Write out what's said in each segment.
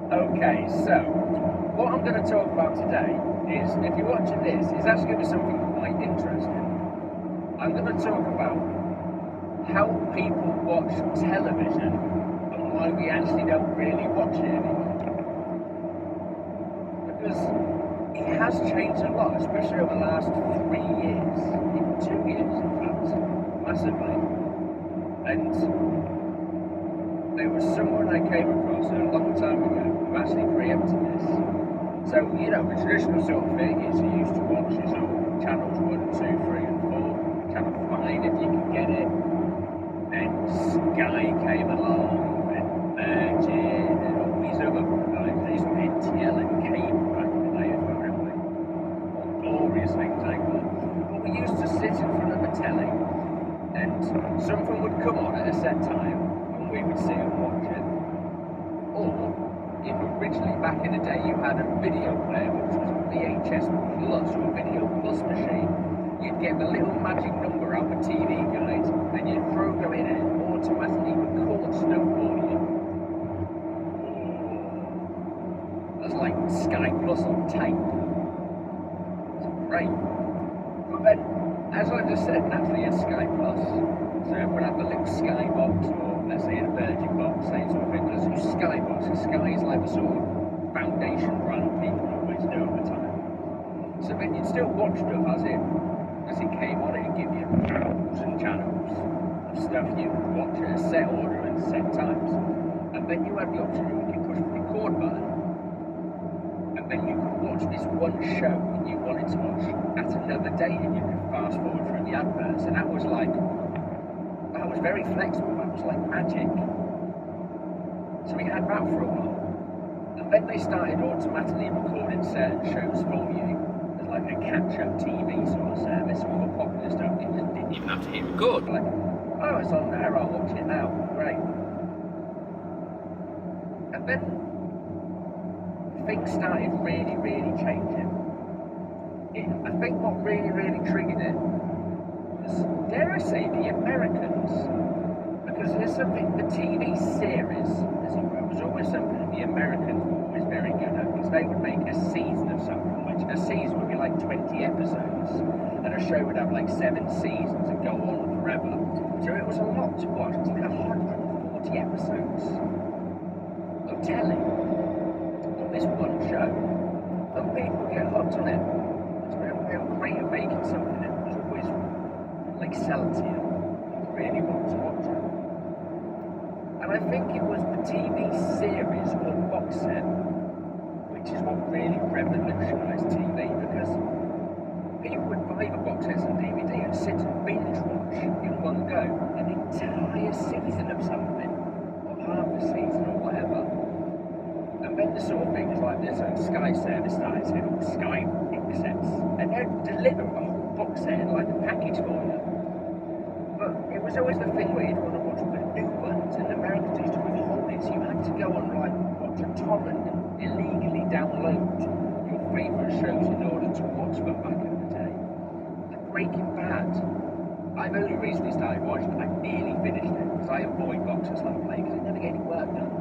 Okay, so what I'm going to talk about today is, if you're watching this, it's actually going to be something quite interesting. I'm going to talk about how people watch television and why we actually don't really watch it anymore. Because it has changed a lot, especially over the last 3 years, even 2 years in fact, massively. And there was someone I came across a long time ago who actually preempted this. So, you know, the traditional sort of thing is you used to watch your sort of channels 1, 2, 3 and 4, channel 5 if you can get it. Then Sky came along, and Virgin, and all these other guys, these were NTL and cable back in the day as well, really. All glorious things they were. But we used to sit in front of the telly, and something would come on at a set time, we would sit and watch it. Or, if originally back in the day you had a video player, which was a VHS Plus or a Video Plus machine, you'd get the little magic number out of a TV guide, and you'd program it in and automatically record stuff for you. That's like Sky Plus on tape. It's great. But then, as I just said, naturally it's Sky Plus. So everyone had the little Sky box, or let's say a Virgin box, same sort of thing. Let's use Sky box, because Sky is like the sort of foundation brand people always do at the time. So then you'd still watch stuff as it came on, it'd give you channels and channels of stuff you could watch at a set order and set times. And then you had the option, you could push the record button, and then you could watch this one show that you wanted to watch at another date, and you could fast forward through the adverts, and that was very flexible, that was like magic. So we had that for a while. And then they started automatically recording certain shows for you, as like a catch-up TV sort of service, all the popular stuff, you just didn't even have to hit record. Like, oh, it's on there, I'll watch it now, great. And then things started really, really changing. I think what really, really triggered it, dare I say, the Americans, because there's something, the TV series, as it were, was always something that the Americans were always very good at, because they would make a season of something, which a season would be like 20 episodes, and a show would have like 7 seasons and go on forever. So it was a lot to watch. It's like 140 episodes of telly on this one show, and people get hooked on it. They were great at making something that was always like sell it to you. You really want to watch it. And I think it was the TV series or box set which is what really revolutionised TV, because people would buy the box sets and DVD and sit and binge watch in one go an entire season of something, or half a season or whatever. And then the sort of things like this, like Sky service started saying, all Sky box sets, and they'd deliver a whole box set in like a package for you. But it was always the thing where you'd want to watch the new ones, and the Americans used to withhold it, so you had to go on like watch a torrent and illegally download your favourite shows in order to watch them back in the day. Like Breaking Bad, I've only recently started watching it. I nearly finished it, because I avoid boxes like play, because it never get any work done.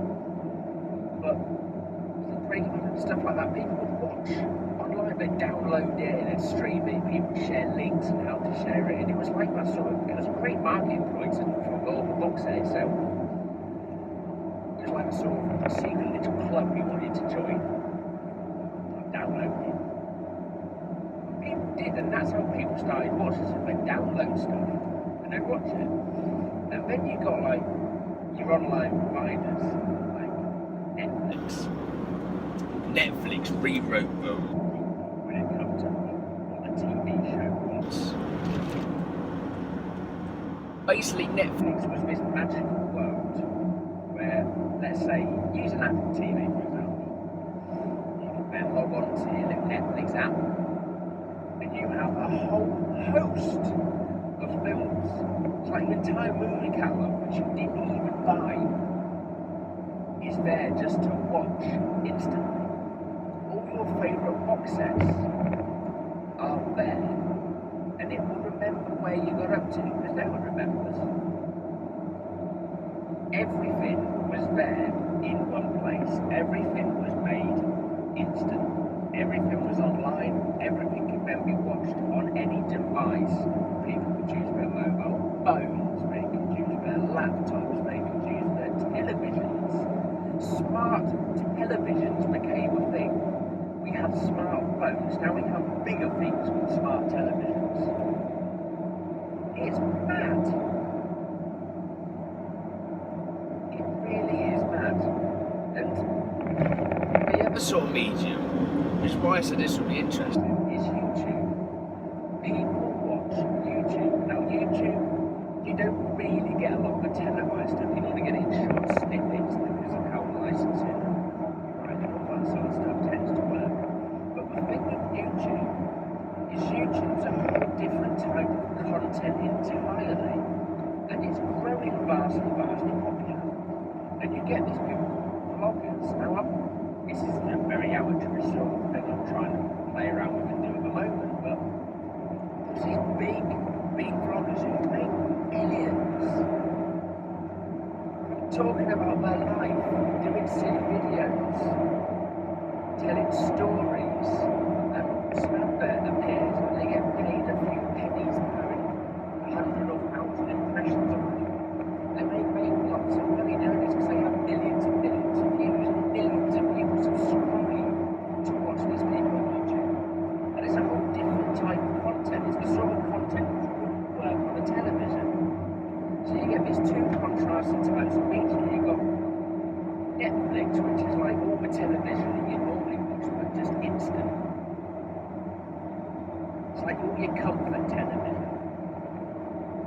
But Breaking Bad and stuff like that, people would watch online, they'd download it and they'd stream it, people would share links and how to share it, and it was like that sort of, it was a great marketing point for all the box set itself. It was like a sort of secret little club we wanted to join, like downloading. People did, and that's how people started watching it. They'd download stuff and they'd watch it. And then you got like your online providers like Netflix rewrote the when it comes to what a TV show was. Basically, Netflix was this magical world where, let's say, use an Apple TV for example, you can then log on to your little Netflix app, and you have a whole host of films. It's like an entire movie catalogue which you didn't even buy is there just to watch instantly. All your favourite box sets are there, and it will remember where you got up to, because no one remembers. Everything was there in one place. Everything was instant. Everything was online, everything could then be watched on any device. People could use their mobile phones, they could use their laptops, they could use their televisions. Smart televisions became a thing. We have smartphones, now we have bigger things with smart televisions. It's mad. It really is mad. And the other sort of medium, which is why I said this would be interesting, is YouTube. People watch YouTube. Now YouTube, you don't really get a lot of the televised stuff. You only get it in short snippets because of how licensing and copyright and all that sort of stuff tends to work. But the thing with YouTube is YouTube's a whole different type of content entirely. And it's growing vastly popular. And you get these people called vloggers. Now, this isn't a very amateurish sort of thing I'm trying to play around with and do at the moment, but there's these big vloggers who make millions from talking about their life, doing silly videos, telling stories, and Snapchat appears and they get paid a few pennies per 100 or 1,000 impressions on it. And they make lots of money doing this because they have millions and millions of views and millions of people subscribe to watch these people on YouTube. And it's a whole different type of content. It's the sort of content that wouldn't work on a television. So you get these two contrasting types of media. You've got Netflix, which is like all the television that you normally watch, but just instant. It's like all your comfort television.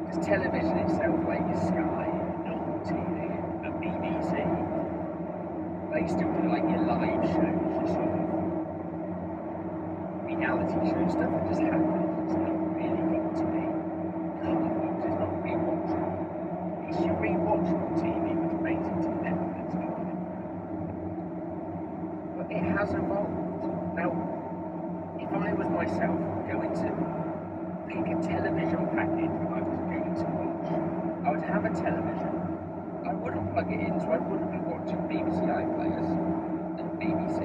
Because television itself, like your Sky, normal TV, and BBC, they still do like your live shows, your sort of reality show stuff that just happens. It's not really got to be comfort, it's not rewatchable. It's your rewatchable TV which makes it to Netflix. But it has evolved. Now, if I was myself going to pick a television package I was going to watch, I would have a television. I wouldn't plug it in, so I wouldn't be watching BBC iPlayers and BBC,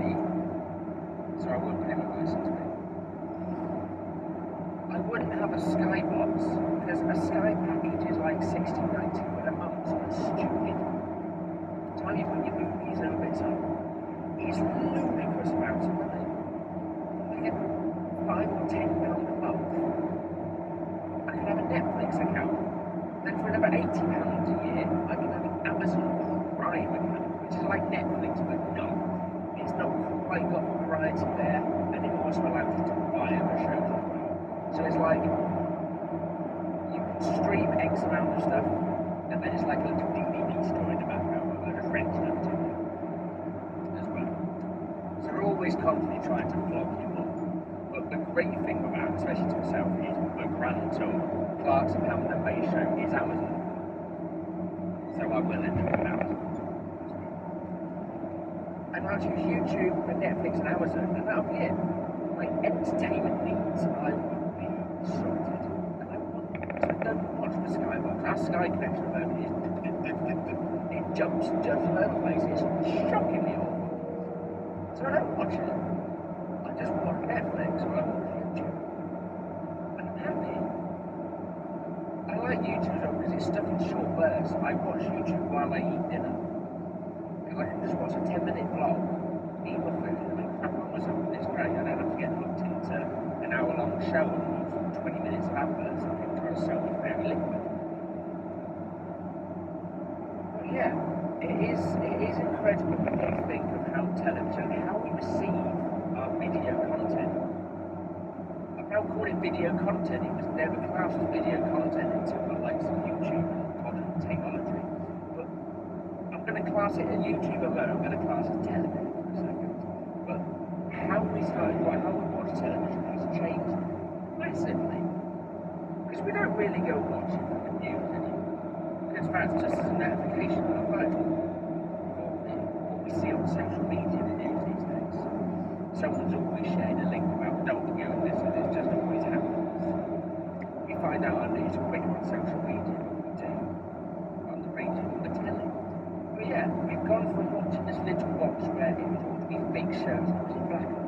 so I wouldn't pay my license fee. I wouldn't have a Sky box, because a Sky package is like 60-90 quid a month, so it's stupid. By the time you put your movies and bits on, it's ludicrous amounts of money. I get £5 or £10 a month. I can have a Netflix account. Then for another £80 a year, I can have an Amazon Prime account, which is like Netflix, but not. It's not quite got the variety there, and it also allows you to buy other shows as well. So it's like, you can stream X amount of stuff, and then it's like a little DVD store in the background with a load of friends left to it as well. So we're always constantly trying to flog you up. But the great thing about, especially to myself, is the grand tour. Clark's and Hamilton Bay show is Amazon. So I will end up with Amazon. And I'll choose YouTube and Netflix and Amazon, and that'll be it. My entertainment needs, I would be sorted. And I wouldn't. So I don't watch the Sky box. Our Sky connection at the moment is it jumps and jumps all over the place. It's shockingly awful. So I don't watch it. I just watch Netflix or I watch YouTube. And I'm happy. I like YouTube because it's stuff in short bursts. I watch YouTube while I eat dinner. Because I can just watch a 10-minute vlog, eat my food, and then crap on myself. And it's great. I don't have to get hooked into an hour-long show and 20 minutes of adverts and people trying to sell me fairy liquid. But yeah, it is incredible when you think of how television, how we receive our video content. I've now called it video content. It was never classed as video content until the likes of YouTube and modern technology. But I'm going to class it as YouTube alone. I'm going to class it as television for a second. But how we started, how we watch television has changed massively. Because we don't really go watching for the news anymore. Because that's just as a notification on our phone. What we see on social media, the news these days. Someone's always shared a link about don't go and this, and it just always happens. We find out our news quicker on social media than we do on the radio or the telly. But yeah, we've gone from watching this little box where it would all be fake shows, it was in black and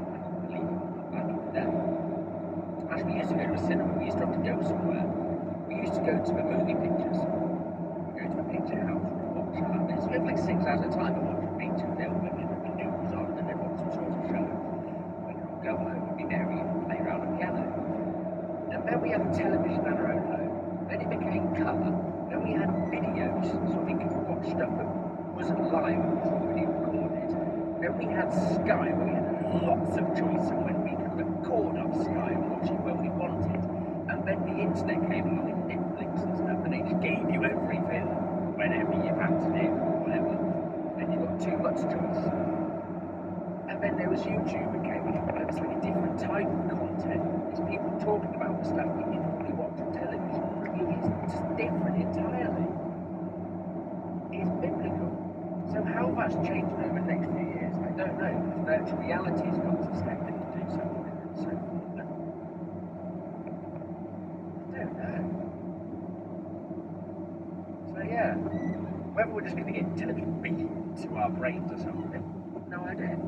when we had Sky, we had lots of choice and when we could record off Sky and watch it when we wanted. And then the internet came along and Netflix and stuff, and they just gave you everything whenever you fancied it or whatever. And you got too much choice. And then there was YouTube and came along, and it was like a different type of content. It's people talking about the stuff that you normally watch on television. It's just different entirely. It's biblical. So how that's changed over the next few years, I don't know. Because virtual reality's got to step in and do something and so forth. I don't know. So yeah, whether we're just going to get television beamed to our brains or something, no idea.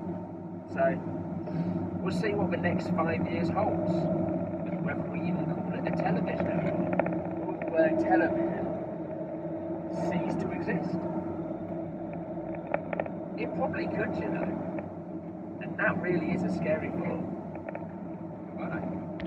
So we'll see what the next 5 years holds. Whether we even call it a television anymore, or will television cease to exist? It probably could, you know. And that really is a scary thought.